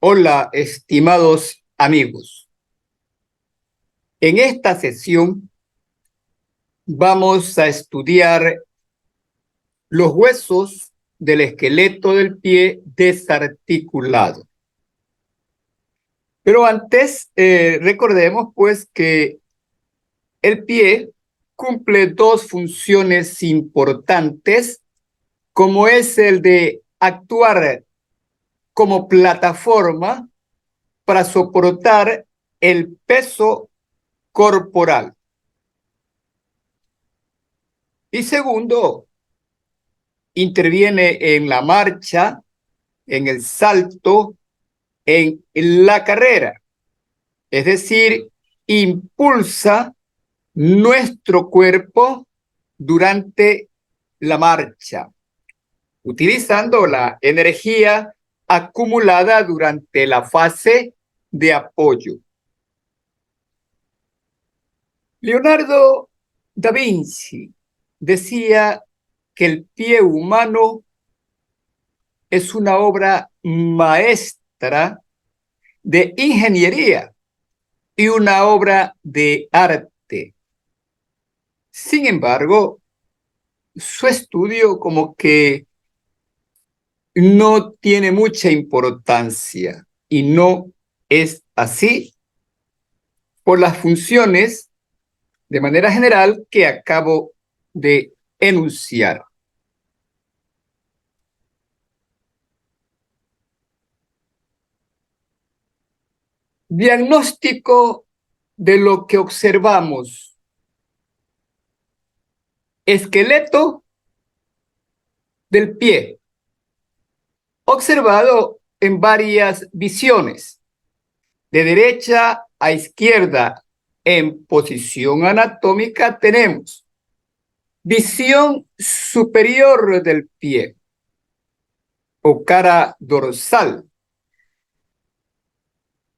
Hola, estimados amigos. En esta sesión vamos a estudiar los huesos del esqueleto del pie desarticulado. Pero antes, recordemos pues que el pie cumple dos funciones importantes, como es el de actuar como plataforma para soportar el peso corporal. Y segundo, interviene en la marcha, en el salto, en la carrera. Es decir, impulsa nuestro cuerpo durante la marcha, utilizando la energía acumulada durante la fase de apoyo. Leonardo da Vinci decía que el pie humano es una obra maestra de ingeniería y una obra de arte. Sin embargo, su estudio como que no tiene mucha importancia y no es así por las funciones de manera general que acabo de enunciar. Diagnóstico de lo que observamos. Esqueleto del pie, observado en varias visiones, de derecha a izquierda. En posición anatómica tenemos visión superior del pie o cara dorsal.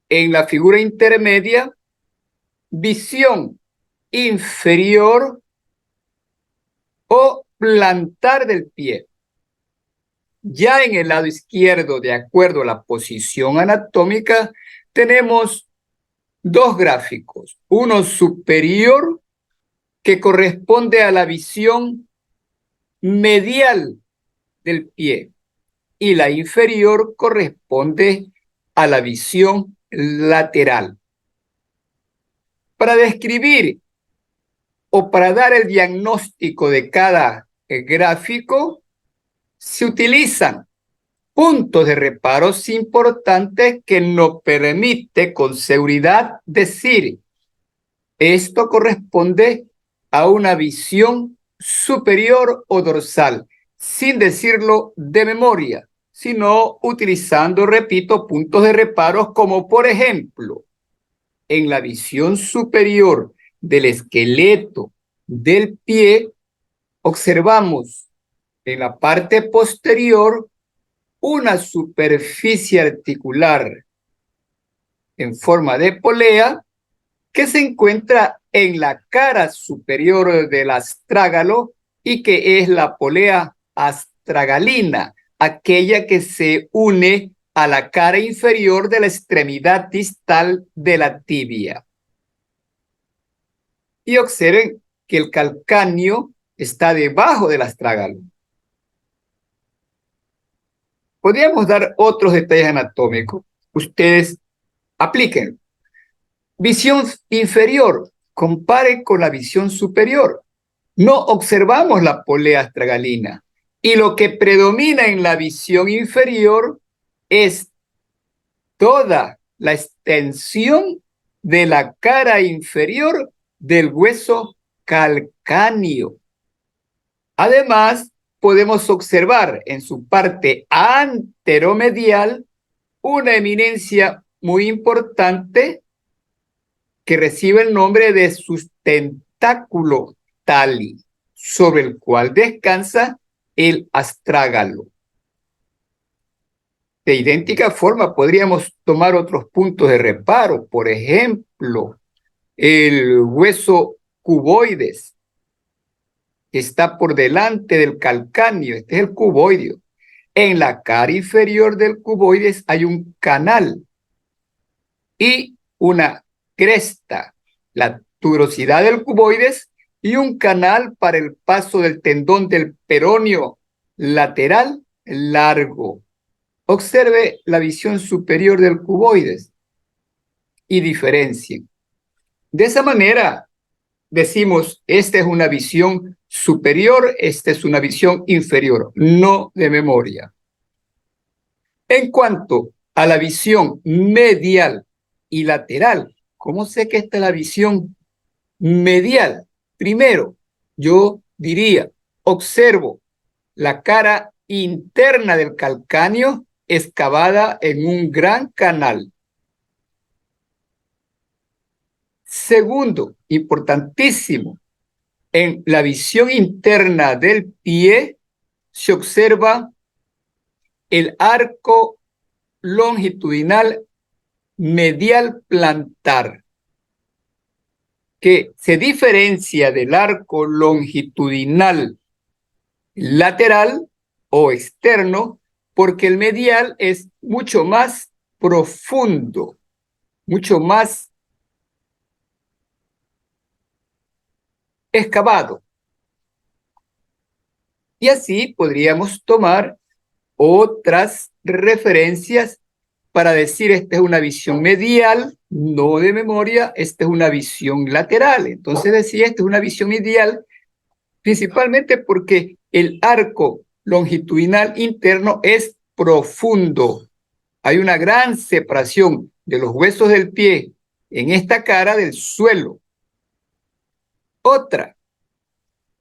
En la figura intermedia, visión inferior o plantar del pie. Ya en el lado izquierdo, de acuerdo a la posición anatómica, tenemos dos gráficos. Uno superior, que corresponde a la visión medial del pie, y la inferior corresponde a la visión lateral. Para describir o para dar el diagnóstico de cada gráfico, se utilizan puntos de reparos importantes que nos permite con seguridad decir esto corresponde a una visión superior o dorsal, sin decirlo de memoria, sino utilizando, repito, puntos de reparos como por ejemplo, en la visión superior del esqueleto del pie, observamos en la parte posterior una superficie articular en forma de polea que se encuentra en la cara superior del astrágalo y que es la polea astragalina, aquella que se une a la cara inferior de la extremidad distal de la tibia. Y observen que el calcáneo está debajo del astrágalo. Podríamos dar otros detalles anatómicos. Ustedes apliquen. Visión inferior, compare con la visión superior. No observamos la polea astragalina y lo que predomina en la visión inferior es toda la extensión de la cara inferior del hueso calcáneo. Además, podemos observar en su parte anteromedial una eminencia muy importante que recibe el nombre de sustentáculo tali, sobre el cual descansa el astrágalo. De idéntica forma, podríamos tomar otros puntos de reparo, por ejemplo, el hueso cuboides, que está por delante del calcáneo, este es el cuboideo. En la cara inferior del cuboides hay un canal y una cresta, la tuberosidad del cuboides y un canal para el paso del tendón del peroneo lateral largo. Observe la visión superior del cuboides y diferencien. De esa manera decimos, esta es una visión superior, esta es una visión inferior, no de memoria. En cuanto a la visión medial y lateral, ¿cómo sé que esta es la visión medial? Primero, yo diría, observo la cara interna del calcáneo excavada en un gran canal. Segundo, importantísimo, en la visión interna del pie se observa el arco longitudinal medial plantar, que se diferencia del arco longitudinal lateral o externo, porque el medial es mucho más profundo, mucho más excavado. Y así podríamos tomar otras referencias para decir esta es una visión medial, no de memoria, esta es una visión lateral. Entonces decía, esta es una visión medial, principalmente porque el arco longitudinal interno es profundo. Hay una gran separación de los huesos del pie en esta cara del suelo. Otra,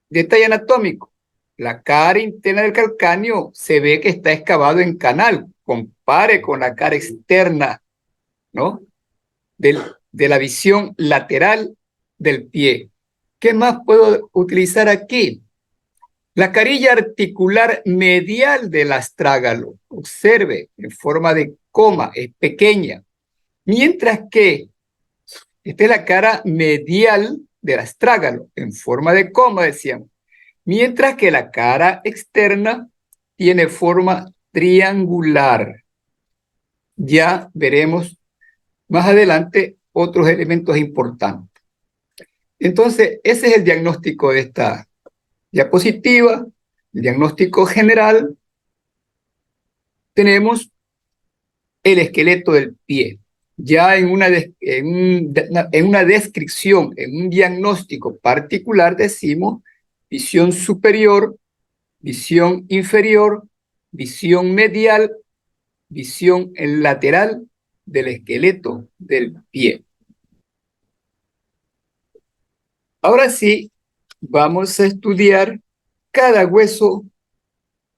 detalle anatómico. La cara interna del calcáneo se ve que está excavado en canal. Compare con la cara externa, ¿no? De la visión lateral del pie. ¿Qué más puedo utilizar aquí? La carilla articular medial del astrágalo, observe, en forma de coma, es pequeña. Mientras que esta es la cara medial del astrágalo, en forma de coma, decíamos. Mientras que la cara externa tiene forma triangular. Ya veremos más adelante otros elementos importantes. Entonces, ese es el diagnóstico de esta diapositiva, el diagnóstico general. Tenemos el esqueleto del pie. Ya en una descripción, en un diagnóstico particular, decimos visión superior, visión inferior, visión medial, visión lateral del esqueleto del pie. Ahora sí, vamos a estudiar cada hueso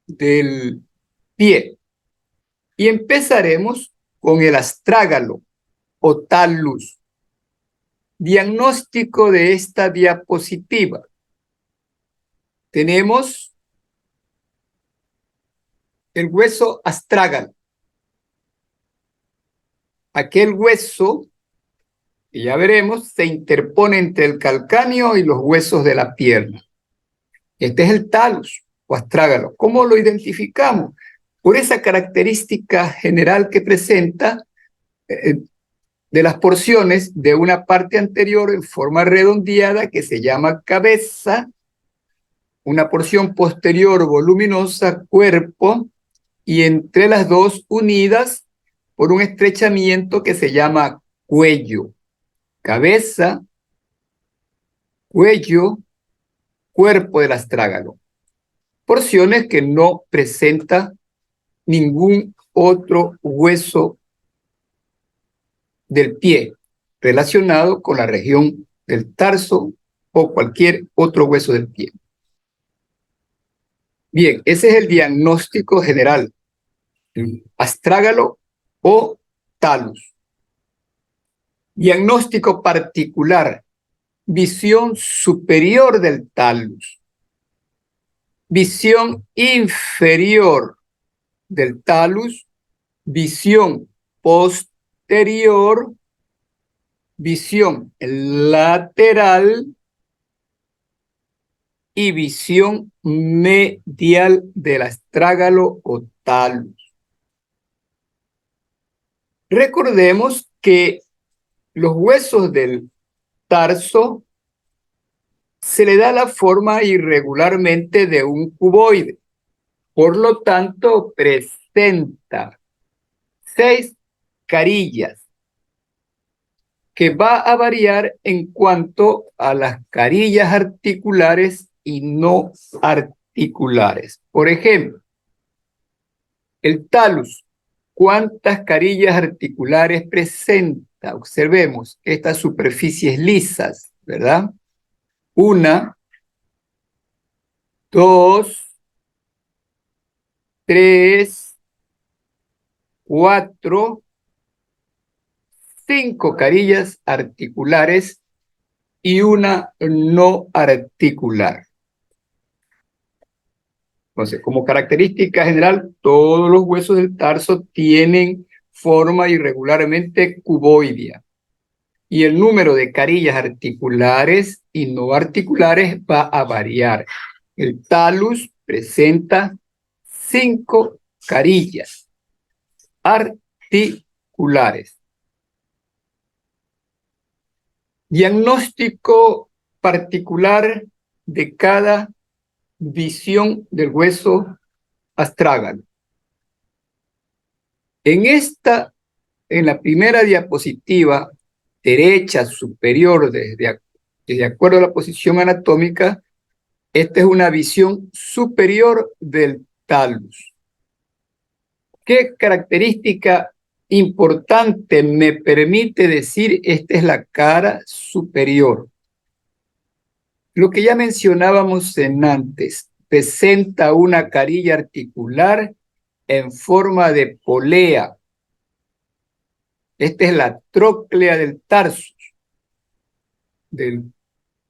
del pie y empezaremos con el astrágalo o talus. Diagnóstico de esta diapositiva. Tenemos el hueso astrágalo. Aquel hueso, que ya veremos, se interpone entre el calcáneo y los huesos de la pierna. Este es el talus o astrágalo. ¿Cómo lo identificamos? Por esa característica general que presenta de las porciones de una parte anterior en forma redondeada que se llama cabeza, una porción posterior voluminosa, cuerpo, y entre las dos unidas por un estrechamiento que se llama cuello. Cabeza, cuello, cuerpo del astrágalo. Porciones que no presenta ningún otro hueso del pie relacionado con la región del tarso o cualquier otro hueso del pie. Bien, ese es el diagnóstico general. Astrágalo o talus. Diagnóstico particular. Visión superior del talus. Visión inferior del talus. Visión posterior. Visión lateral y visión medial del astrágalo o talus. Recordemos que los huesos del tarso se le da la forma irregularmente de un cuboide. Por lo tanto, presenta 6 carillas, que va a variar en cuanto a las carillas articulares y no articulares. Por ejemplo, el talus, ¿cuántas carillas articulares presenta? Observemos estas superficies lisas, ¿verdad? 1, 2, 3, 4, 5 carillas articulares y una no articular. Entonces, como característica general, todos los huesos del tarso tienen forma irregularmente cuboidea. Y el número de carillas articulares y no articulares va a variar. El talus presenta 5 carillas articulares. Diagnóstico particular de cada visión del hueso astrágalo. En la primera diapositiva derecha superior, de acuerdo a la posición anatómica, esta es una visión superior del talus. ¿Qué característica importante me permite decir esta es la cara superior? Lo que ya mencionábamos antes, presenta una carilla articular en forma de polea. Esta es la tróclea del tarsus, del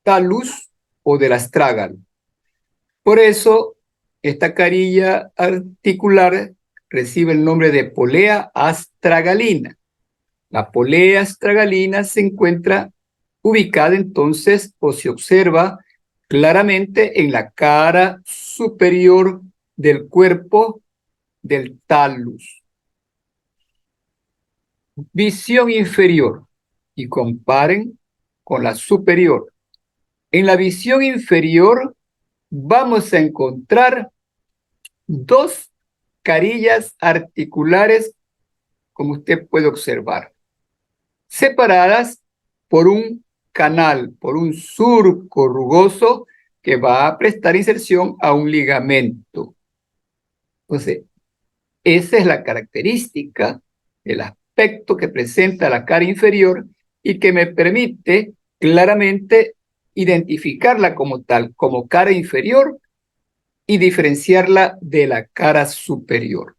talus o del astrágalo. Por eso, esta carilla articular recibe el nombre de polea astragalina. La polea astragalina se encuentra ubicada entonces o se observa claramente en la cara superior del cuerpo del talus. Visión inferior y comparen con la superior. En la visión inferior vamos a encontrar 2 carillas articulares, como usted puede observar, separadas por un canal, por un surco rugoso que va a prestar inserción a un ligamento. Entonces, esa es la característica, el aspecto que presenta la cara inferior y que me permite claramente identificarla como tal, como cara inferior y diferenciarla de la cara superior.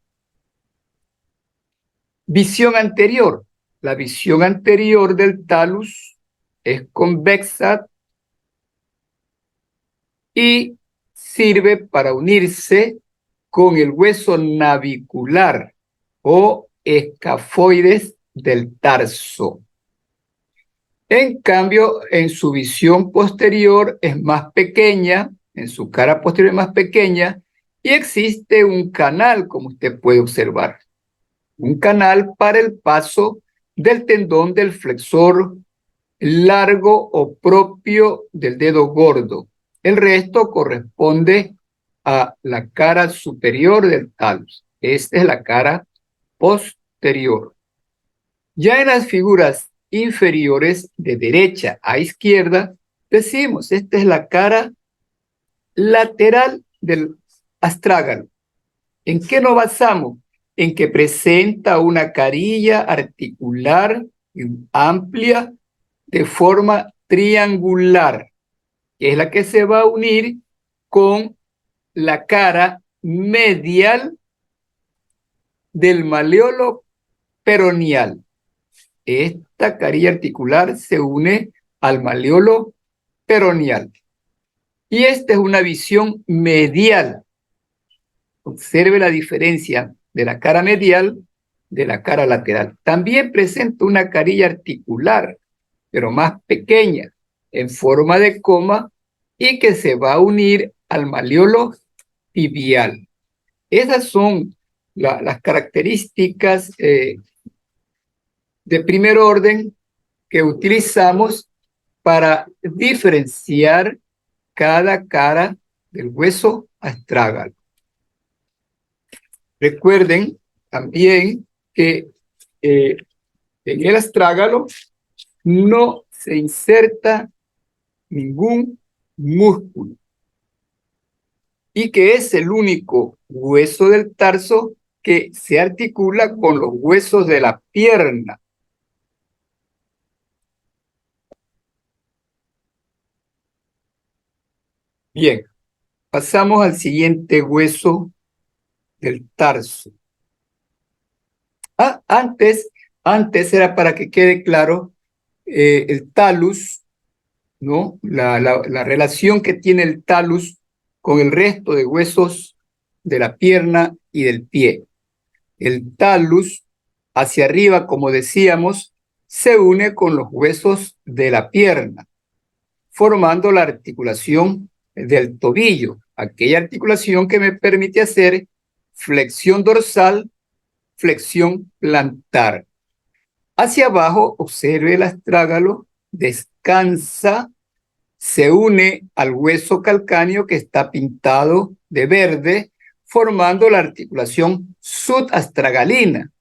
Visión anterior. La visión anterior del talus es convexa y sirve para unirse con el hueso navicular o escafoides del tarso. En cambio, en su visión posterior es más pequeña, en su cara posterior es más pequeña, y existe un canal, como usted puede observar. Un canal para el paso del tendón del flexor largo o propio del dedo gordo. El resto corresponde a la cara superior del talus. Esta es la cara posterior. Ya en las figuras inferiores de derecha a izquierda, decimos, esta es la cara lateral del astrágalo. ¿En qué nos basamos? En que presenta una carilla articular amplia de forma triangular, que es la que se va a unir con la cara medial del maleolo peroneal. Esta carilla articular se une al maleolo peroneal. Y esta es una visión medial. Observe la diferencia de la cara medial de la cara lateral. También presenta una carilla articular, pero más pequeña, en forma de coma, y que se va a unir al maleolo tibial. Esas son las características de primer orden que utilizamos para diferenciar cada cara del hueso astrágalo. Recuerden también que en el astrágalo no se inserta ningún músculo y que es el único hueso del tarso que se articula con los huesos de la pierna. Bien, pasamos al siguiente hueso del tarso. Antes era para que quede claro el talus, ¿no? La relación que tiene el talus con el resto de huesos de la pierna y del pie. El talus, hacia arriba, como decíamos, se une con los huesos de la pierna, formando la articulación del tobillo, aquella articulación que me permite hacer flexión dorsal, flexión plantar. Hacia abajo, observe el astrágalo, descansa, se une al hueso calcáneo que está pintado de verde, formando la articulación subastragalina,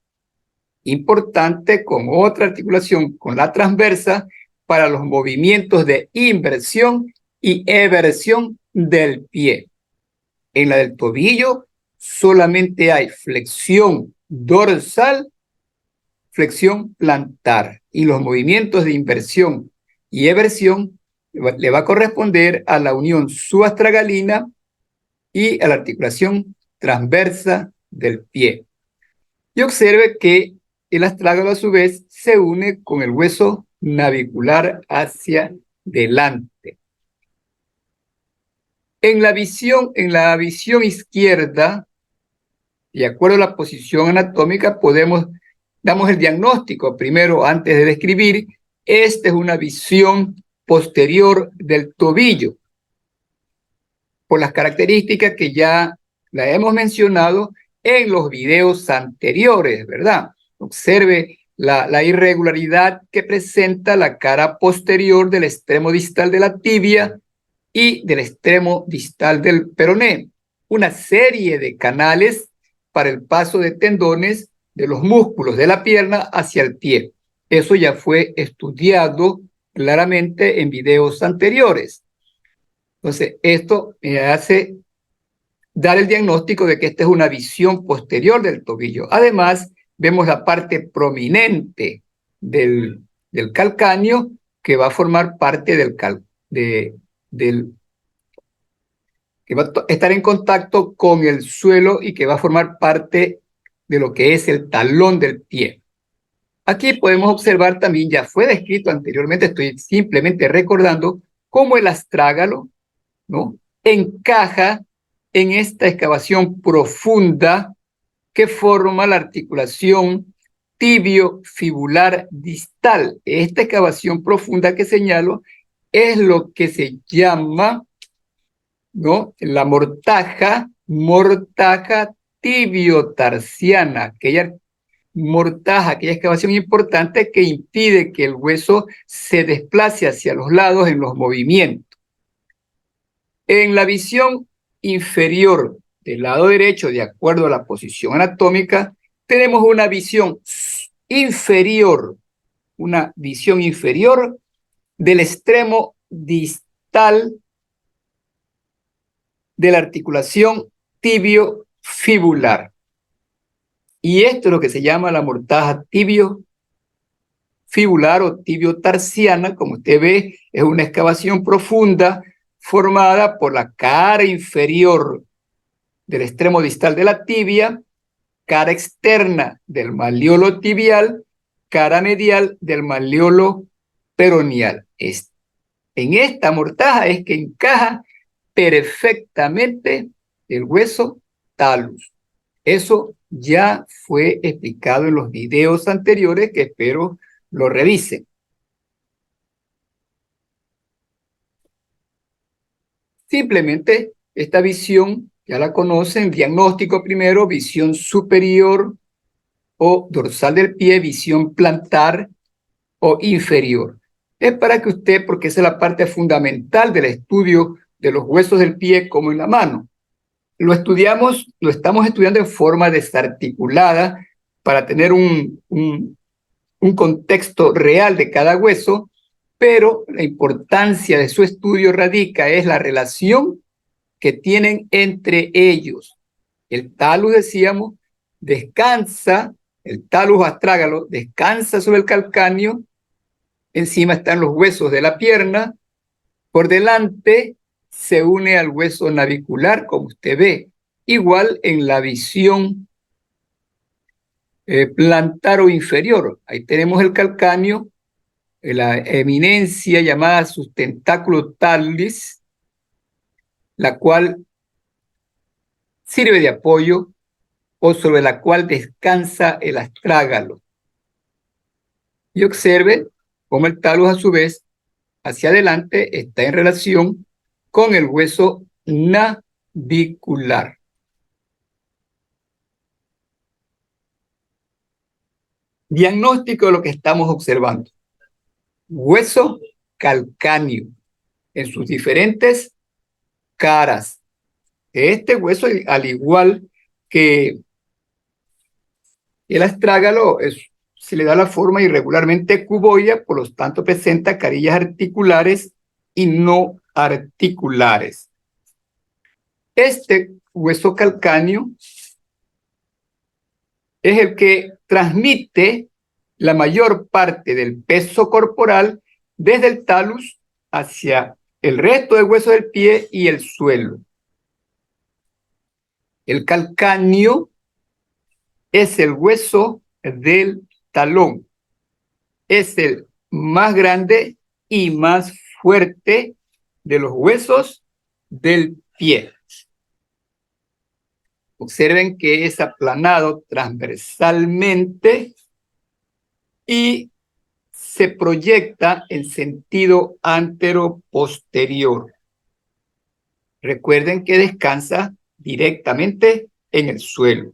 importante con otra articulación, con la transversa, para los movimientos de inversión y eversión del pie. En la del tobillo solamente hay flexión dorsal, flexión plantar, y los movimientos de inversión y eversión le va a corresponder a la unión subastragalina y a la articulación transversa del pie. Y observe que el astrágalo a su vez se une con el hueso navicular hacia delante. En la visión izquierda, de acuerdo a la posición anatómica, damos el diagnóstico primero antes de describir. Esta es una visión posterior del tobillo, por las características que ya la hemos mencionado en los videos anteriores, ¿verdad? Observe la irregularidad que presenta la cara posterior del extremo distal de la tibia y del extremo distal del peroné. Una serie de canales para el paso de tendones de los músculos de la pierna hacia el pie. Eso ya fue estudiado claramente en videos anteriores. Entonces, esto me hace dar el diagnóstico de que esta es una visión posterior del tobillo. Además, vemos la parte prominente del calcáneo que va a formar parte que va a estar en contacto con el suelo y que va a formar parte de lo que es el talón del pie. Aquí podemos observar también, ya fue descrito anteriormente, estoy simplemente recordando cómo el astrágalo, ¿no?, encaja en esta excavación profunda que forma la articulación tibio-fibular distal. Esta excavación profunda que señalo es lo que se llama, ¿no?, la mortaja tibiotarsiana, aquella mortaja, aquella excavación importante que impide que el hueso se desplace hacia los lados en los movimientos. En la visión inferior del lado derecho, de acuerdo a la posición anatómica, tenemos una visión inferior del extremo distal de la articulación tibio-fibular. Y esto es lo que se llama la mortaja tibio-fibular o tibiotarsiana. Como usted ve, es una excavación profunda formada por la cara inferior del extremo distal de la tibia, cara externa del malleolo tibial, cara medial del malleolo peroneal. En esta mortaja es que encaja perfectamente el hueso talus. Eso ya fue explicado en los videos anteriores, que espero lo revisen. Simplemente esta visión ya la conocen, diagnóstico primero, visión superior o dorsal del pie, visión plantar o inferior. Es para que usted, porque esa es la parte fundamental del estudio de los huesos del pie como en la mano. Lo estamos estudiando en forma desarticulada para tener un contexto real de cada hueso, pero la importancia de su estudio radica es la relación que tienen entre ellos. El talus, decíamos, descansa, el talus astrágalo descansa sobre el calcáneo, encima están los huesos de la pierna, por delante se une al hueso navicular, como usted ve, igual en la visión plantar o inferior. Ahí tenemos el calcáneo, la eminencia llamada sustentáculo talis, la cual sirve de apoyo o sobre la cual descansa el astrágalo. Y observe cómo el talus a su vez hacia adelante está en relación con el hueso navicular. Diagnóstico de lo que estamos observando. Hueso calcáneo en sus diferentes caras. Este hueso, al igual que el astrágalo, se le da la forma irregularmente cuboidea, por lo tanto presenta carillas articulares y no articulares. Este hueso calcáneo es el que transmite la mayor parte del peso corporal desde el talus hacia el resto del hueso del pie y el suelo. El calcáneo es el hueso del talón. Es el más grande y más fuerte de los huesos del pie. Observen que es aplanado transversalmente y se proyecta en sentido antero-posterior. Recuerden que descansa directamente en el suelo.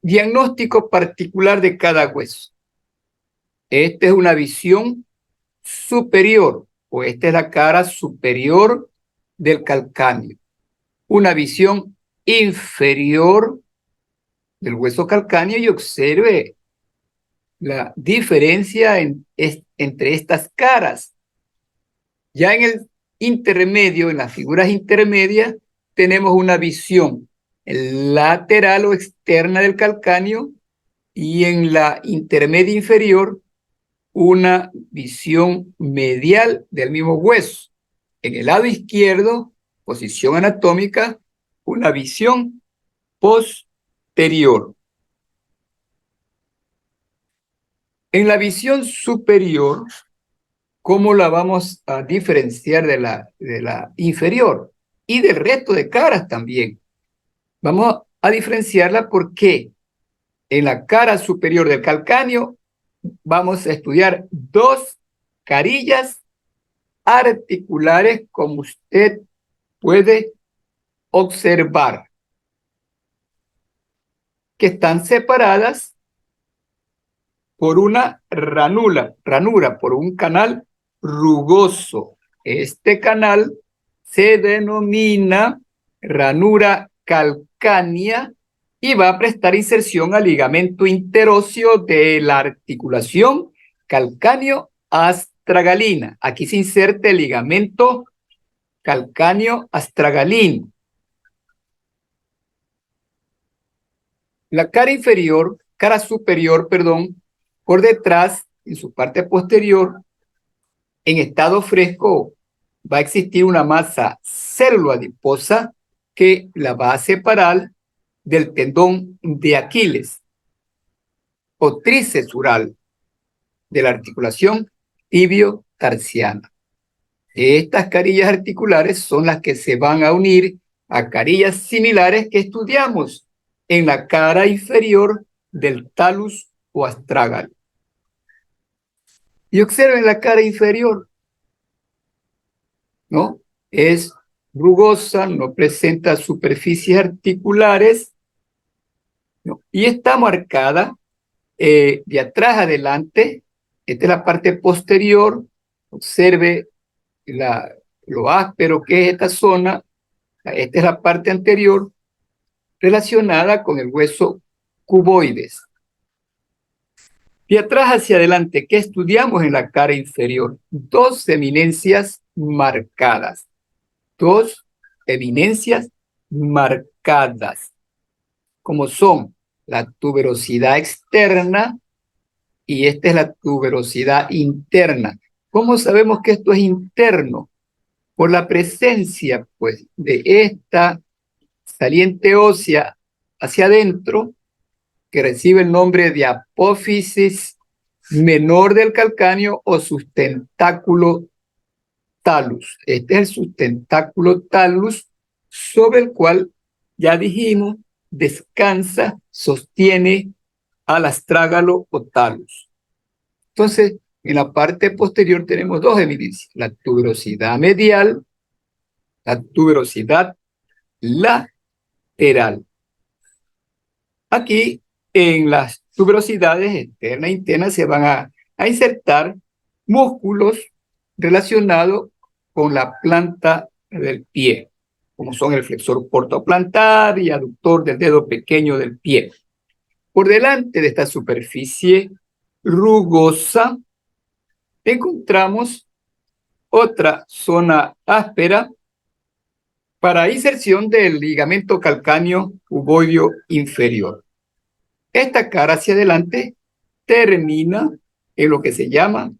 Diagnóstico particular de cada hueso. Esta es una visión superior, o esta es la cara superior del calcáneo. Una visión inferior del hueso calcáneo y observe la diferencia entre estas caras. Ya en el intermedio, en las figuras intermedias, tenemos una visión lateral o externa del calcáneo y en la intermedia inferior una visión medial del mismo hueso. En el lado izquierdo, posición anatómica, una visión posterior. En la visión superior, ¿cómo la vamos a diferenciar de la inferior? Y del resto de caras también. Vamos a diferenciarla porque en la cara superior del calcáneo vamos a estudiar dos carillas articulares, como usted puede observar, que están separadas por una ranura, por un canal rugoso. Este canal se denomina ranura calcánea y va a prestar inserción al ligamento interóseo de la articulación calcáneo-astragalina. Aquí se inserta el ligamento calcáneo-astragalino. La cara superior, perdón, por detrás, en su parte posterior, en estado fresco, va a existir una masa célula-adiposa que la va a separar del tendón de Aquiles o tricesural de la articulación tibio-tarsiana. Estas carillas articulares son las que se van a unir a carillas similares que estudiamos en la cara inferior del talus o astrágalo. Y observen la cara inferior. ¿no? Es rugosa, no presenta superficies articulares, ¿no? Y está marcada de atrás adelante. Esta es la parte posterior. Observe lo áspero que es esta zona. Esta es la parte anterior relacionada con el hueso cuboides. De atrás hacia adelante, ¿qué estudiamos en la cara inferior? Dos eminencias marcadas. Dos eminencias marcadas, como son la tuberosidad externa y esta es la tuberosidad interna. ¿Cómo sabemos que esto es interno? Por la presencia, pues, de esta saliente ósea hacia adentro, que recibe el nombre de apófisis menor del calcáneo o sustentáculo talus. Este es el sustentáculo talus sobre el cual, ya dijimos, descansa, sostiene al astrágalo o talus. Entonces, en la parte posterior tenemos dos evidencias, la tuberosidad medial, la tuberosidad lateral. Aquí, en las tuberosidades externa e interna, se van a insertar músculos relacionados con la planta del pie, como son el flexor portoplantar y aductor del dedo pequeño del pie. Por delante de esta superficie rugosa, encontramos otra zona áspera para inserción del ligamento calcáneo cuboideo inferior. Esta cara hacia adelante termina en lo que se llama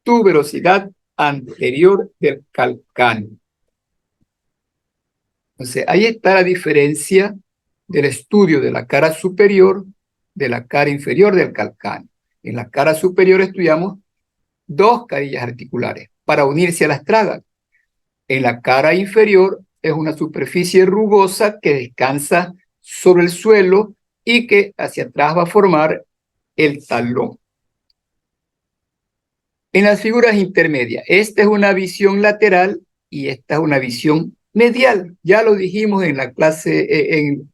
tuberosidad anterior del calcáneo. Entonces, ahí está la diferencia del estudio de la cara superior de la cara inferior del calcáneo. En la cara superior estudiamos dos carillas articulares para unirse a las tragas. En la cara inferior es una superficie rugosa que descansa sobre el suelo y que hacia atrás va a formar el talón. En las figuras intermedias, esta es una visión lateral y esta es una visión medial. Ya lo dijimos en la clase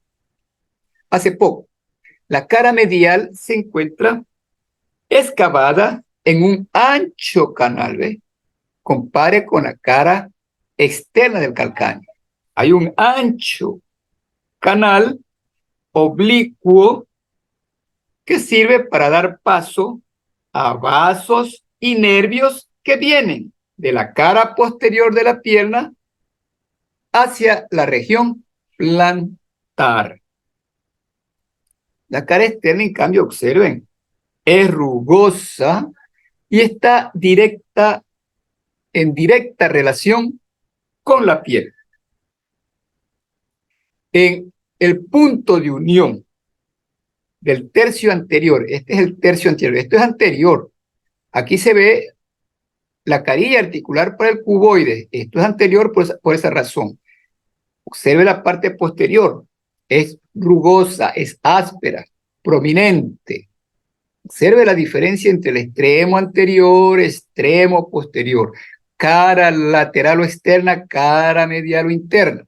hace poco. La cara medial se encuentra excavada en un ancho canal, ¿ve? Compare con la cara externa del calcáneo. Hay un ancho canal oblicuo que sirve para dar paso a vasos y nervios que vienen de la cara posterior de la pierna hacia la región plantar. La cara externa, en cambio, observen, es rugosa y está en directa relación con la piel. En el punto de unión del tercio anterior, este es el tercio anterior, esto es anterior. Aquí se ve la carilla articular para el cuboide, esto es anterior por esa razón. Observe la parte posterior, es rugosa, es áspera, prominente. Observe la diferencia entre el extremo anterior, extremo posterior, cara lateral o externa, cara medial o interna.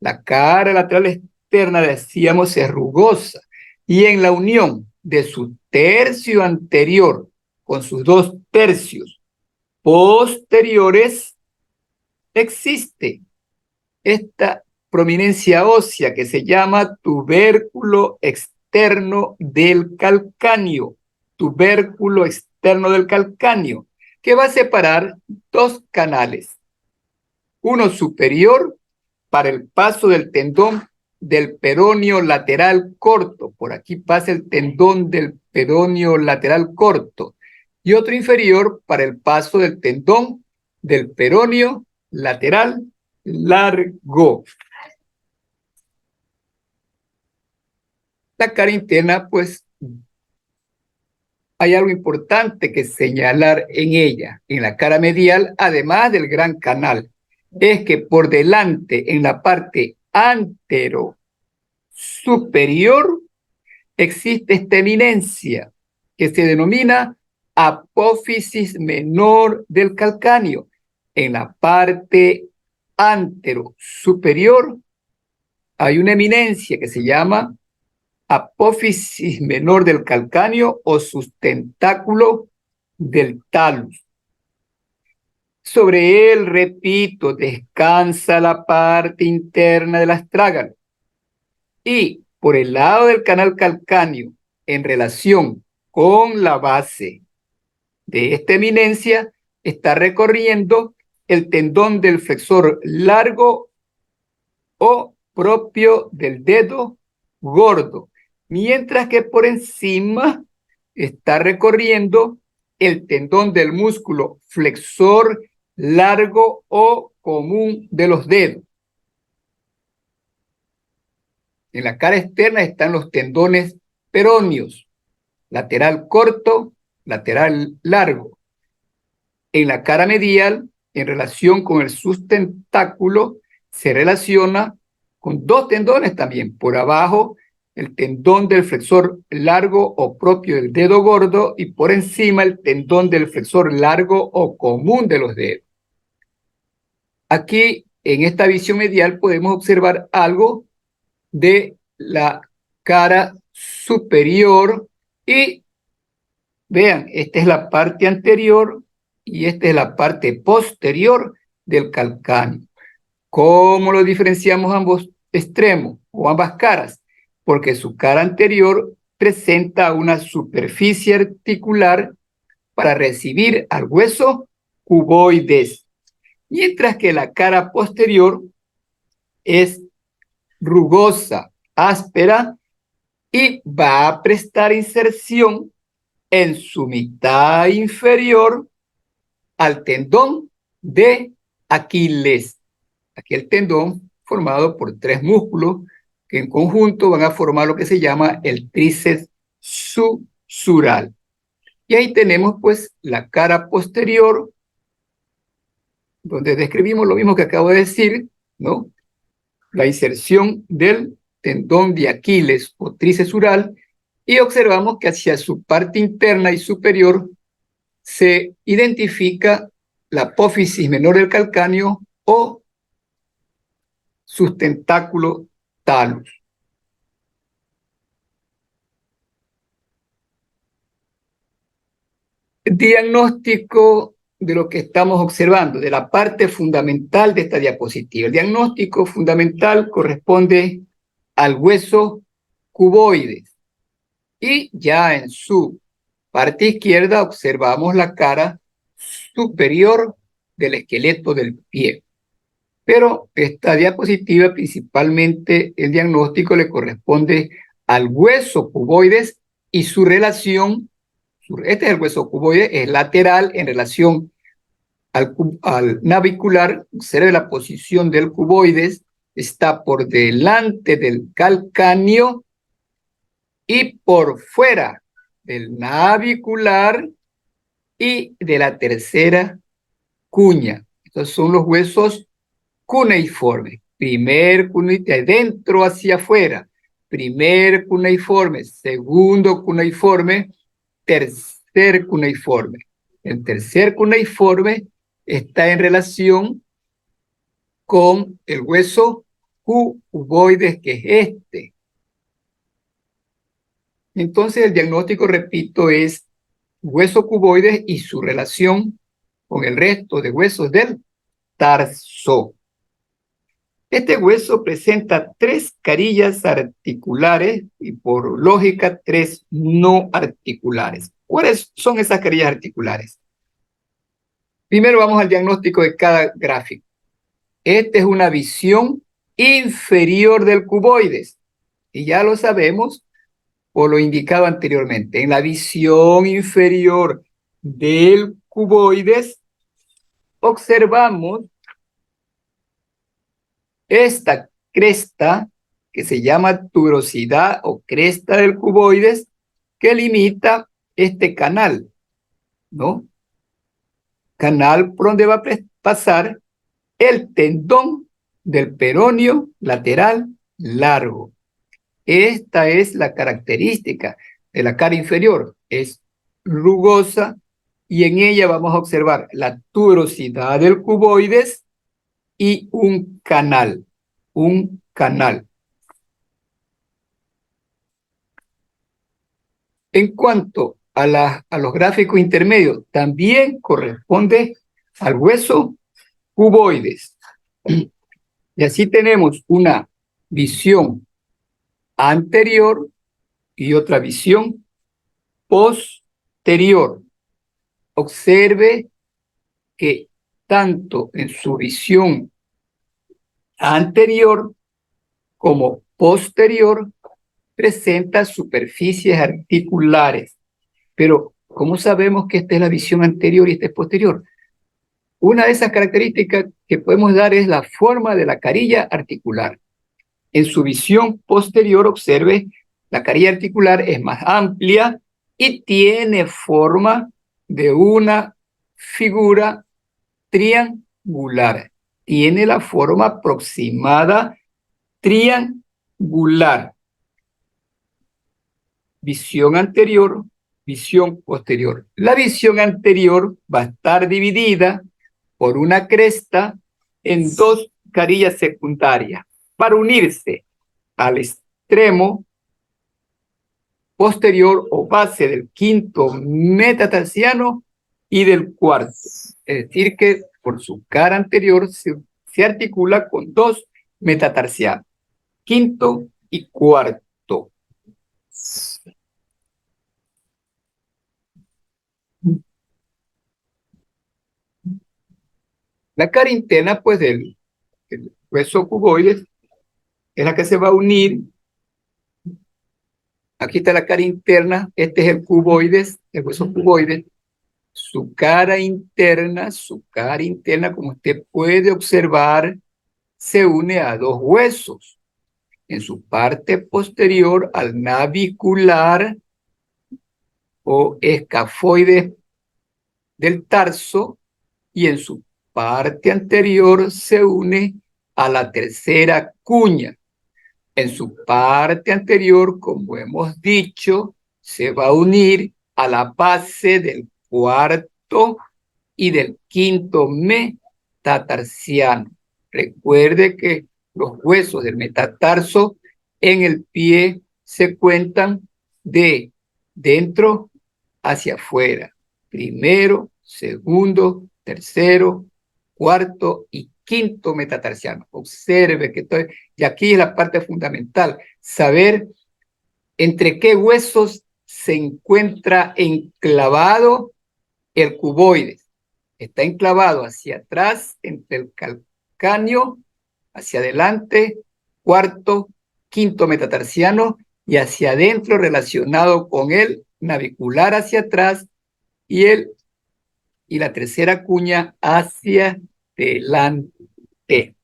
La cara lateral externa, decíamos, es rugosa y en la unión de su tercio anterior con sus dos tercios posteriores existe esta prominencia ósea que se llama tubérculo externo del calcáneo, tubérculo externo del calcáneo, que va a separar dos canales, uno superior para el paso del tendón del peroneo lateral corto, por aquí pasa el tendón del peroneo lateral corto, y otro inferior para el paso del tendón del peroneo lateral largo. La cara interna, pues, hay algo importante que señalar en ella, en la cara medial, además del gran canal, es que por delante, en la parte antero superior, existe esta eminencia que se denomina apófisis menor del calcáneo. en la parte antero superior hay una eminencia que se llama apófisis menor del calcáneo o sustentáculo del talus. Sobre él, repito, descansa la parte interna del astrágalo. Y por el lado del canal calcáneo, en relación con la base de esta eminencia, está recorriendo el tendón del flexor largo o propio del dedo gordo, mientras que por encima está recorriendo el tendón del músculo flexor largo o común de los dedos. En la cara externa están los tendones peróneos, lateral corto, lateral largo. En la cara medial, en relación con el sustentáculo, se relaciona con dos tendones también. Por abajo, el tendón del flexor largo o propio del dedo gordo y por encima el tendón del flexor largo o común de los dedos. Aquí, en esta visión medial, podemos observar algo de la cara superior y vean, esta es la parte anterior y esta es la parte posterior del calcáneo. ¿Cómo lo diferenciamos ambos extremos o ambas caras? Porque su cara anterior presenta una superficie articular para recibir al hueso cuboides, mientras que la cara posterior es rugosa, áspera y va a prestar inserción en su mitad inferior al tendón de Aquiles. Aquí el tendón formado por tres músculos que en conjunto van a formar lo que se llama el tríceps susural. Y ahí tenemos pues la cara posterior, donde describimos lo mismo que acabo de decir, ¿no? La inserción del tendón de Aquiles o tríceps sural y observamos que hacia su parte interna y superior se identifica la apófisis menor del calcáneo o sustentáculo talus. Diagnóstico de lo que estamos observando, de la parte fundamental de esta diapositiva. El diagnóstico fundamental corresponde al hueso cuboides y ya en su parte izquierda observamos la cara superior del esqueleto del pie. Pero esta diapositiva, principalmente el diagnóstico le corresponde al hueso cuboides y su relación, este es el hueso cuboides, es lateral en relación al navicular. Observe la posición del cuboides, está por delante del calcáneo y por fuera del navicular y de la tercera cuña. Estos son los huesos cuneiforme. Primer cuneiforme, de dentro hacia afuera. Primer cuneiforme, segundo cuneiforme, tercer cuneiforme. El tercer cuneiforme está en relación con el hueso cuboides, que es este. Entonces el diagnóstico, repito, es hueso cuboides y su relación con el resto de huesos del tarso. Este hueso presenta tres carillas articulares y por lógica tres no articulares. ¿Cuáles son esas carillas articulares? Primero vamos al diagnóstico de cada gráfico. Esta es una visión inferior del cuboides y ya lo sabemos por lo indicado anteriormente. En la visión inferior del cuboides observamos esta cresta que se llama tuberosidad o cresta del cuboides que limita este canal, ¿no? Canal por donde va a pasar el tendón del peroneo lateral largo. Esta es la característica de la cara inferior. Es rugosa y en ella vamos a observar la tuberosidad del cuboides y un canal. En cuanto a los gráficos intermedios, también corresponde al hueso cuboides. Y así tenemos una visión anterior y otra visión posterior. Observe que tanto en su visión anterior como posterior presenta superficies articulares. Pero, ¿cómo sabemos que esta es la visión anterior y esta es posterior? Una de esas características que podemos dar es la forma de la carilla articular. En su visión posterior, observe, la carilla articular es más amplia y tiene forma de una figura triangular. Tiene la forma aproximada triangular. Visión anterior, visión posterior. La visión anterior va a estar dividida por una cresta en dos carillas secundarias para unirse al extremo posterior o base del quinto metatarsiano y del cuarto. Es decir, que por su cara anterior se articula con dos metatarsianos, quinto y cuarto. La cara interna, pues, del hueso cuboides es la que se va a unir. Aquí está la cara interna, este es el cuboides, el hueso cuboides. Su cara interna, como usted puede observar, se une a dos huesos. En su parte posterior al navicular o escafoide del tarso y en su parte anterior se une a la tercera cuña. En su parte anterior, como hemos dicho, se va a unir a la base del cuarto y del quinto metatarsiano. Recuerde que los huesos del metatarso en el pie se cuentan de dentro hacia afuera. Primero, segundo, tercero, cuarto y quinto metatarsiano. Observe que estoy, y aquí es la parte fundamental, saber entre qué huesos se encuentra enclavado el cuboides. Está enclavado hacia atrás, entre el calcáneo, hacia adelante, cuarto, quinto metatarsiano, y hacia adentro relacionado con el navicular hacia atrás y la tercera cuña hacia adelante.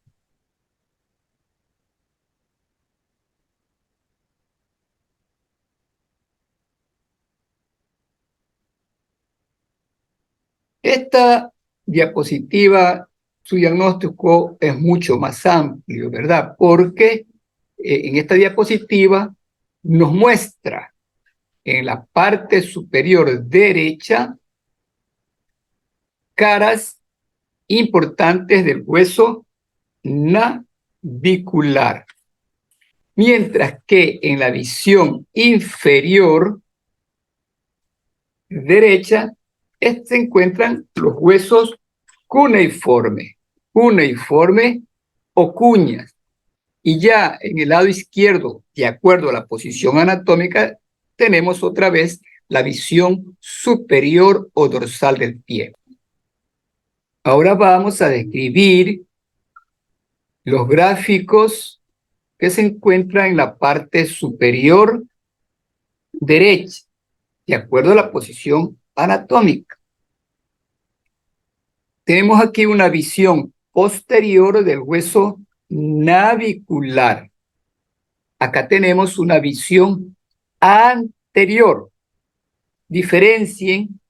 Esta diapositiva, su diagnóstico es mucho más amplio, ¿verdad? Porque en esta diapositiva nos muestra en la parte superior derecha caras importantes del hueso navicular, mientras que en la visión inferior derecha se encuentran los huesos cuneiformes o cuñas. Y ya en el lado izquierdo, de acuerdo a la posición anatómica, tenemos otra vez la visión superior o dorsal del pie. Ahora vamos a describir los gráficos que se encuentran en la parte superior derecha, de acuerdo a la posición anatómica. Tenemos aquí una visión posterior del hueso navicular. Acá tenemos una visión anterior. Diferencien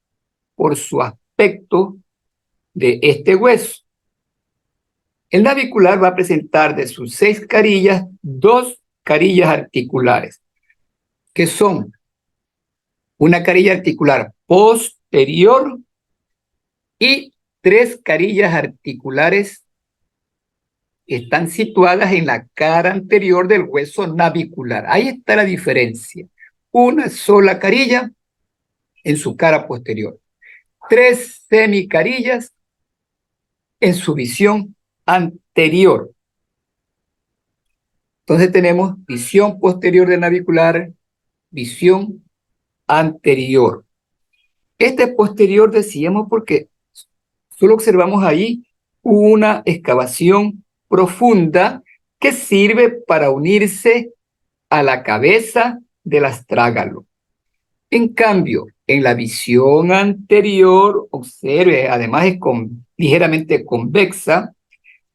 por su aspecto de este hueso. El navicular va a presentar de sus 6 carillas, 2 carillas articulares, que son una carilla articular posterior y 3 carillas articulares que están situadas en la cara anterior del hueso navicular. Ahí está la diferencia. Una sola carilla en su cara posterior. 3 semicarillas en su visión anterior. Entonces tenemos visión posterior del navicular, visión anterior. Este posterior decíamos porque solo observamos ahí una excavación profunda que sirve para unirse a la cabeza del astrágalo. En cambio, en la visión anterior, observe, además es ligeramente convexa,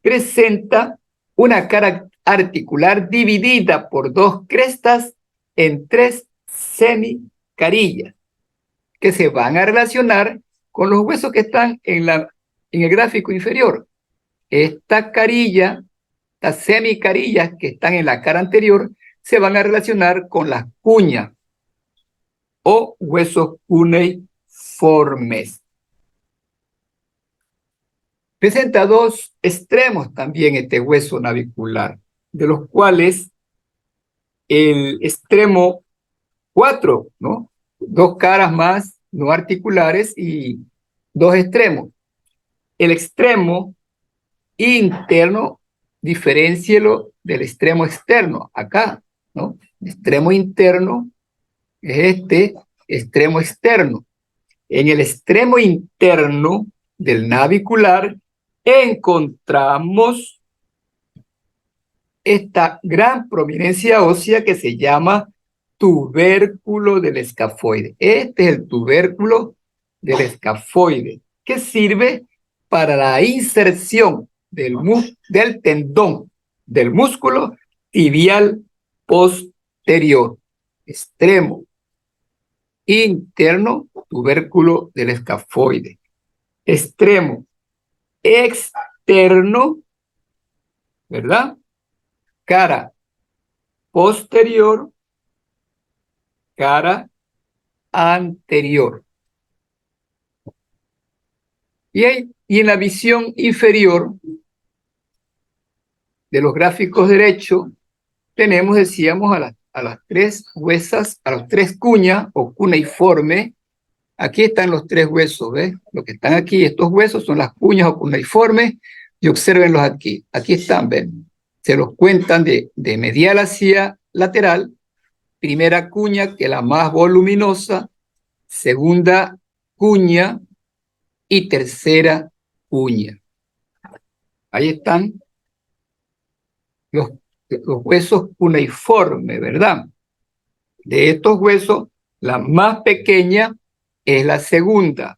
presenta una cara articular dividida por 2 crestas en 3 semicarillas que se van a relacionar con los huesos que están en el gráfico inferior. Esta carilla, estas semicarillas que están en la cara anterior, se van a relacionar con las cuñas o huesos cuneiformes. Presenta 2 extremos también este hueso navicular, de los cuales el extremo 4, ¿no? 2 caras más no articulares y 2 extremos. El extremo interno, diferéncielo del extremo externo, acá, ¿no? El extremo interno es este extremo externo. En el extremo interno del navicular encontramos esta gran prominencia ósea que se llama tubérculo del escafoide. Este es el tubérculo del escafoide, que sirve para la inserción del tendón del músculo tibial posterior. Extremo interno, tubérculo del escafoide. Extremo externo, ¿verdad? Cara posterior, cara anterior. Y en la visión inferior de los gráficos derechos tenemos, decíamos, a las 3 huesas, a las 3 cuñas o cuneiformes. Aquí están los 3 huesos, ¿ves? Lo que están aquí, estos huesos son las cuñas o cuneiformes, y obsérvenlos aquí. Aquí están, ¿ven? Se los cuentan de medial hacia lateral. Primera cuña, que es la más voluminosa, segunda cuña y tercera cuña. Ahí están los huesos cuneiformes, ¿verdad? De estos huesos, la más pequeña es la segunda,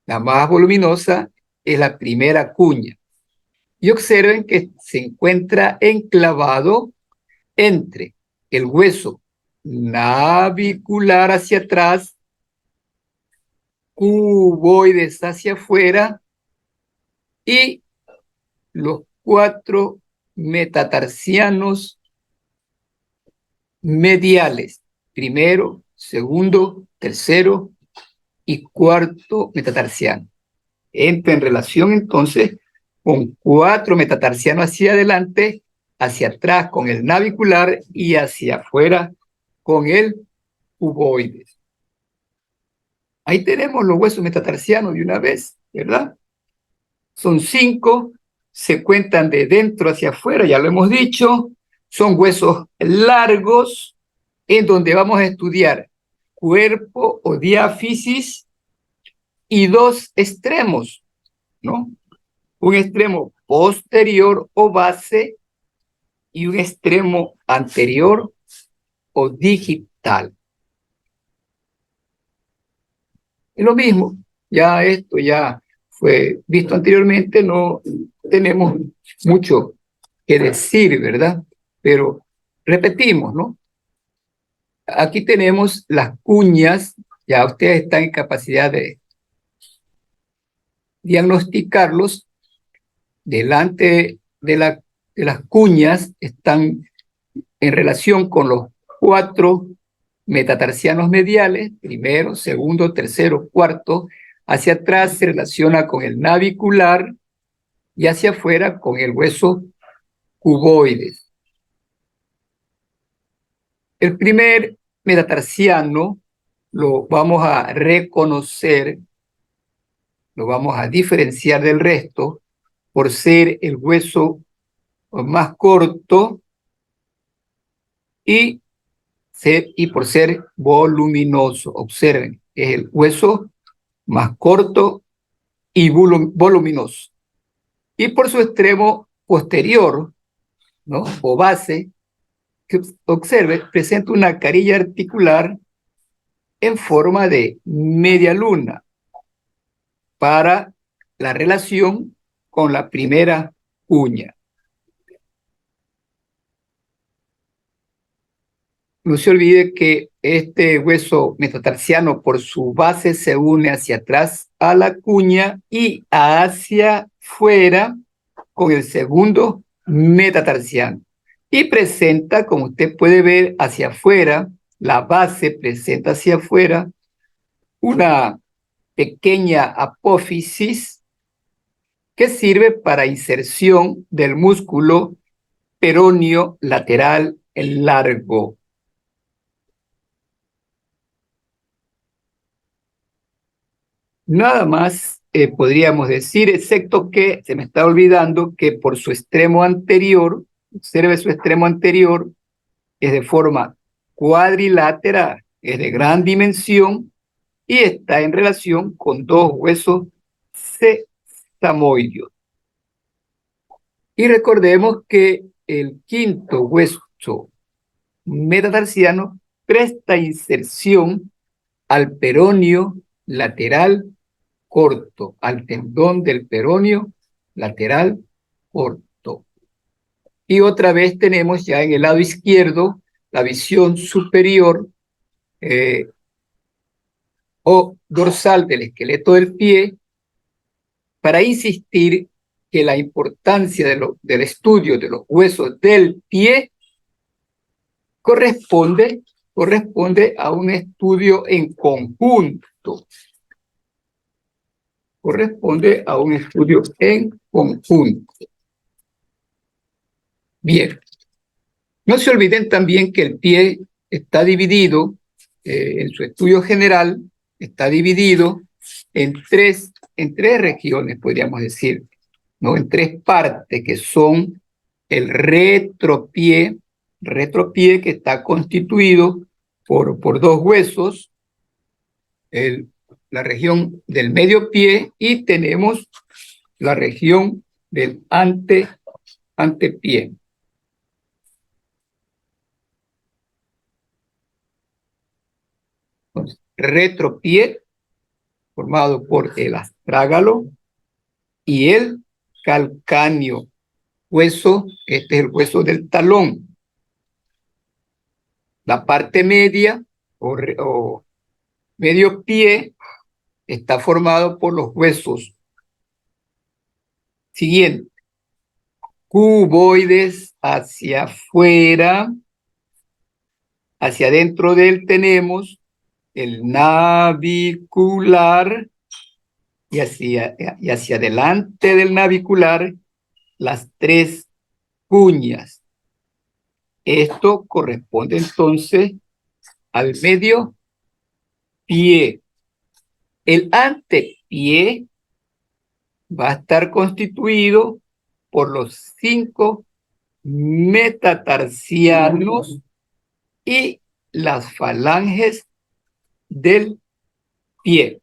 la más voluminosa es la primera cuña. Y observen que se encuentra enclavado entre el hueso navicular hacia atrás, cuboides hacia afuera y los 4 metatarsianos mediales, primero, segundo, tercero y cuarto metatarsiano. Entra en relación entonces con 4 metatarsianos hacia adelante, hacia atrás con el navicular y hacia afuera con el cuboides. Ahí tenemos los huesos metatarsianos de una vez, ¿verdad? Son 5, se cuentan de dentro hacia afuera, ya lo hemos dicho. Son huesos largos en donde vamos a estudiar cuerpo o diáfisis y 2 extremos, ¿no? Un extremo posterior o base y un extremo anterior o digital. Es lo mismo, ya esto ya fue visto anteriormente, no tenemos mucho que decir, ¿verdad? Pero repetimos, ¿no? Aquí tenemos las cuñas, ya ustedes están en capacidad de diagnosticarlos. Delante de las cuñas están en relación con los 4 metatarsianos mediales, primero, segundo, tercero, cuarto, Hacia atrás se relaciona con el navicular y hacia afuera con el hueso cuboides. El primer metatarsiano lo vamos a reconocer, lo vamos a diferenciar del resto por ser el hueso más corto y por ser voluminoso. Observen, es el hueso más corto y voluminoso. Y por su extremo posterior, ¿no?, o base, que observe, presenta una carilla articular en forma de media luna para la relación con la primera uña. No se olvide que este hueso metatarsiano por su base se une hacia atrás a la cuña y hacia afuera con el segundo metatarsiano. Y presenta, como usted puede ver, hacia afuera, la base presenta hacia afuera una pequeña apófisis que sirve para inserción del músculo peroneo lateral largo. Nada más podríamos decir, excepto que se me está olvidando que por su extremo anterior, observe su extremo anterior, es de forma cuadrilátera, es de gran dimensión y está en relación con dos huesos sesamoideos. Y recordemos que el quinto hueso metatarsiano presta inserción al peroneo lateral corto, al tendón del peroneo lateral corto. Y otra vez tenemos ya en el lado izquierdo la visión superior o dorsal del esqueleto del pie, para insistir que la importancia del estudio de los huesos del pie corresponde a un estudio en conjunto. Corresponde a un estudio en conjunto. Bien. No se olviden también que el pie está dividido, en su estudio general, está dividido en tres regiones, podríamos decir, ¿no?, en tres partes, que son el retropié que está constituido por dos huesos, la región del medio pie, y tenemos la región del antepié. Entonces, retropié formado por el astrágalo y el calcáneo, hueso, este es el hueso del talón. La parte media o medio pie está formado por los huesos siguientes: cuboides hacia afuera, hacia adentro de él tenemos el navicular, y hacia adelante del navicular las tres cuñas. Esto corresponde entonces al medio pie. El antepié va a estar constituido por los 5 metatarsianos y las falanges del pie.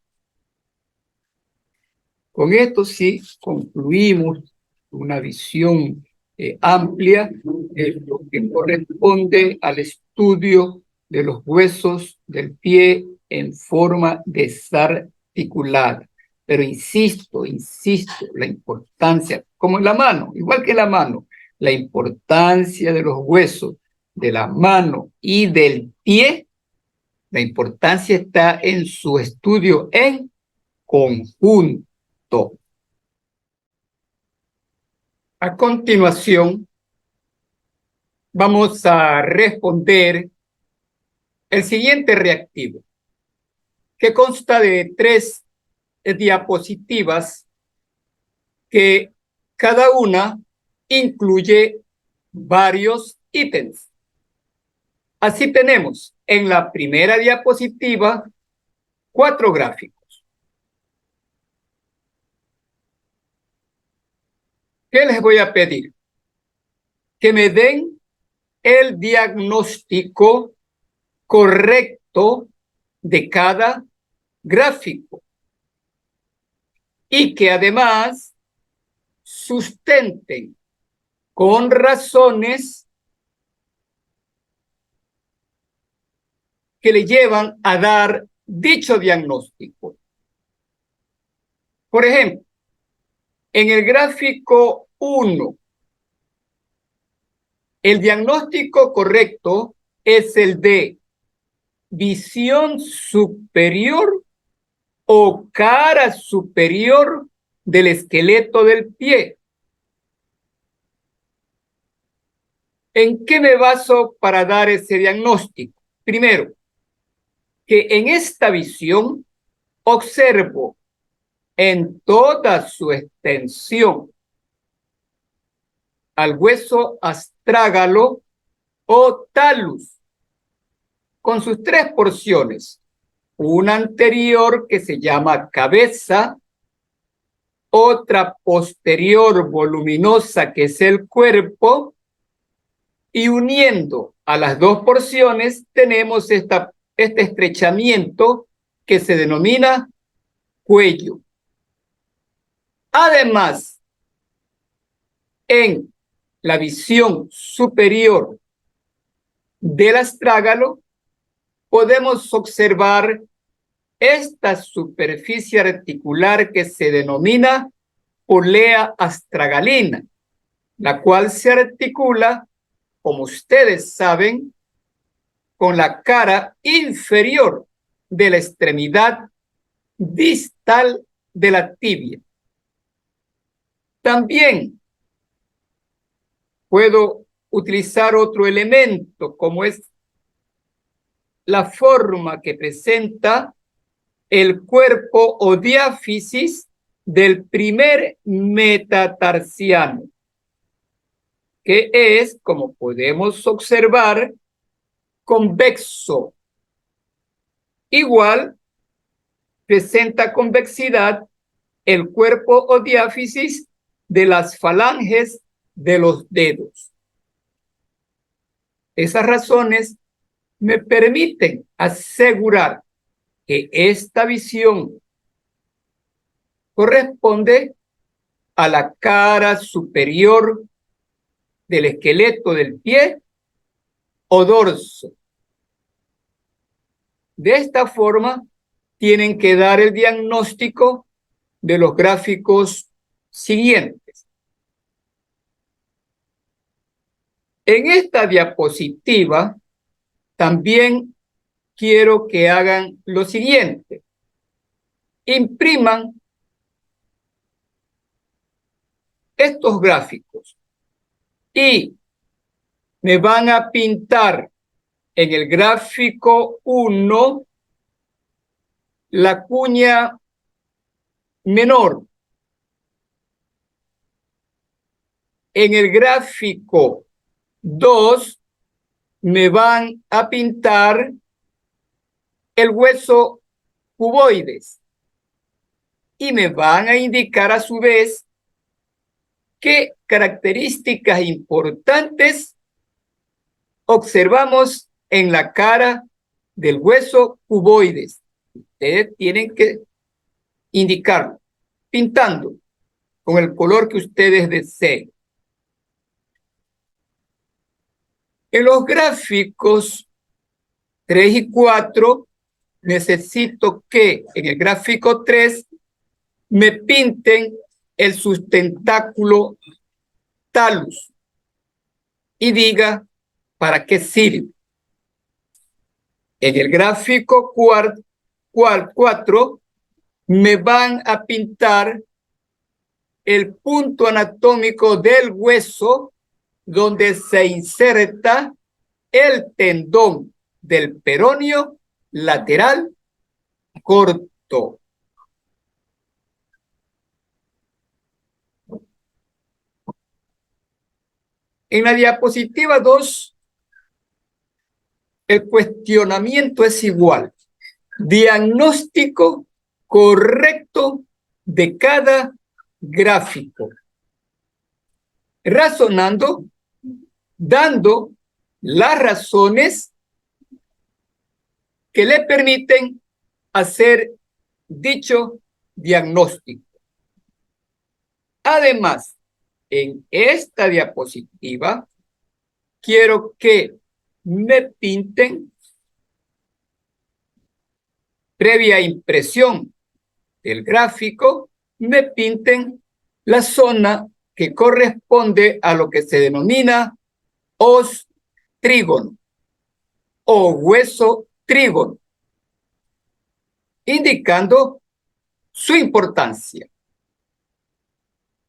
Con esto sí concluimos una visión amplia, lo que corresponde al estudio de los huesos del pie en forma desarticulada. Pero insisto, la importancia, como en la mano, igual que en la mano, la importancia de los huesos de la mano y del pie, la importancia está en su estudio en conjunto. A continuación, vamos a responder el siguiente reactivo, que consta de 3 diapositivas que cada una incluye varios ítems. Así tenemos en la primera diapositiva 4 gráficos. ¿Qué les voy a pedir? Que me den el diagnóstico correcto de cada gráfico y que además sustenten con razones que le llevan a dar dicho diagnóstico. Por ejemplo, en el gráfico 1, el diagnóstico correcto es el de visión superior o cara superior del esqueleto del pie. ¿En qué me baso para dar ese diagnóstico? Primero, que en esta visión observo en toda su extensión al hueso astrágalo o talus, con sus 3 porciones, una anterior que se llama cabeza, otra posterior voluminosa que es el cuerpo, y uniendo a las 2 porciones tenemos este estrechamiento que se denomina cuello. Además, en la visión superior del astrágalo podemos observar esta superficie articular que se denomina polea astragalina, la cual se articula, como ustedes saben, con la cara inferior de la extremidad distal de la tibia. También puedo utilizar otro elemento, como es la forma que presenta el cuerpo o diáfisis del primer metatarsiano, que es, como podemos observar, convexo. Igual presenta convexidad el cuerpo o diáfisis de las falanges de los dedos. Esas razones me permiten asegurar que esta visión corresponde a la cara superior del esqueleto del pie o dorso. De esta forma, tienen que dar el diagnóstico de los gráficos siguientes. En esta diapositiva también quiero que hagan lo siguiente. Impriman estos gráficos y me van a pintar en el gráfico 1 la cuña menor. En el gráfico 2 me van a pintar el hueso cuboides y me van a indicar a su vez qué características importantes observamos en la cara del hueso cuboides. Ustedes tienen que indicarlo, pintando con el color que ustedes deseen. En los gráficos 3 y 4, necesito que en el gráfico 3 me pinten el sustentáculo talus y diga para qué sirve. En el gráfico 4 me van a pintar el punto anatómico del hueso donde se inserta el tendón del peroneo lateral corto. En la diapositiva 2, el cuestionamiento es igual. Diagnóstico correcto de cada gráfico. Razonando, dando las razones que le permiten hacer dicho diagnóstico. Además, en esta diapositiva, quiero que me pinten, previa impresión del gráfico, me pinten la zona que corresponde a lo que se denomina os trígono o hueso trígono, indicando su importancia.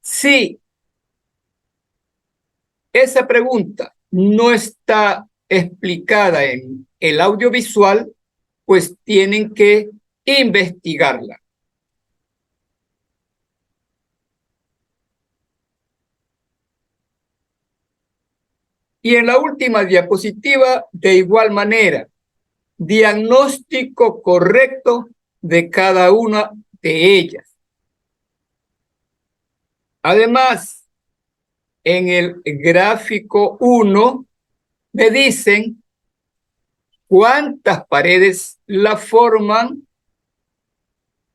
Si esa pregunta no está explicada en el audiovisual, pues tienen que investigarla. Y en la última diapositiva, de igual manera, diagnóstico correcto de cada una de ellas. Además, en el gráfico 1 me dicen cuántas paredes la forman,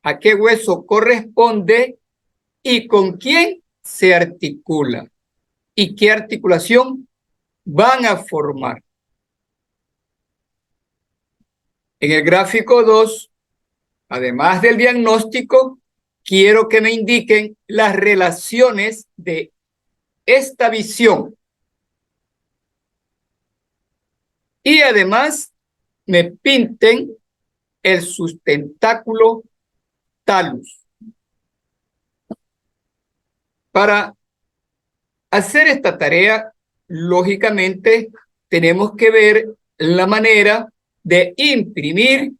a qué hueso corresponde y con quién se articula y qué articulación van a formar. En el gráfico 2, además del diagnóstico, quiero que me indiquen las relaciones de esta visión. Y además me pinten el sustentáculo talus. Para hacer esta tarea, lógicamente, tenemos que ver la manera de imprimir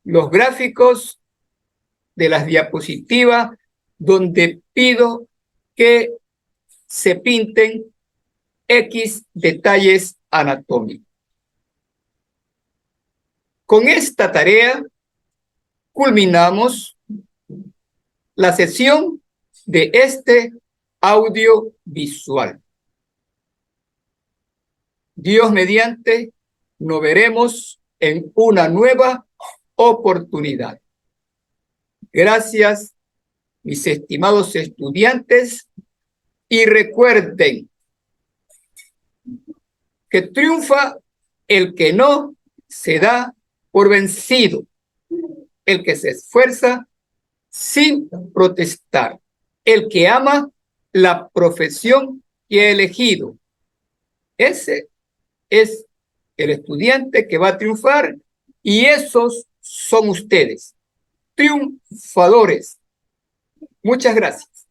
los gráficos de las diapositivas donde pido que se pinten X detalles anatómicos. Con esta tarea culminamos la sesión de este audiovisual. Dios mediante, nos veremos en una nueva oportunidad. Gracias, mis estimados estudiantes, y recuerden que triunfa el que no se da por vencido, el que se esfuerza sin protestar, el que ama la profesión que ha elegido. Ese es el estudiante que va a triunfar y esos son ustedes, triunfadores. Muchas gracias.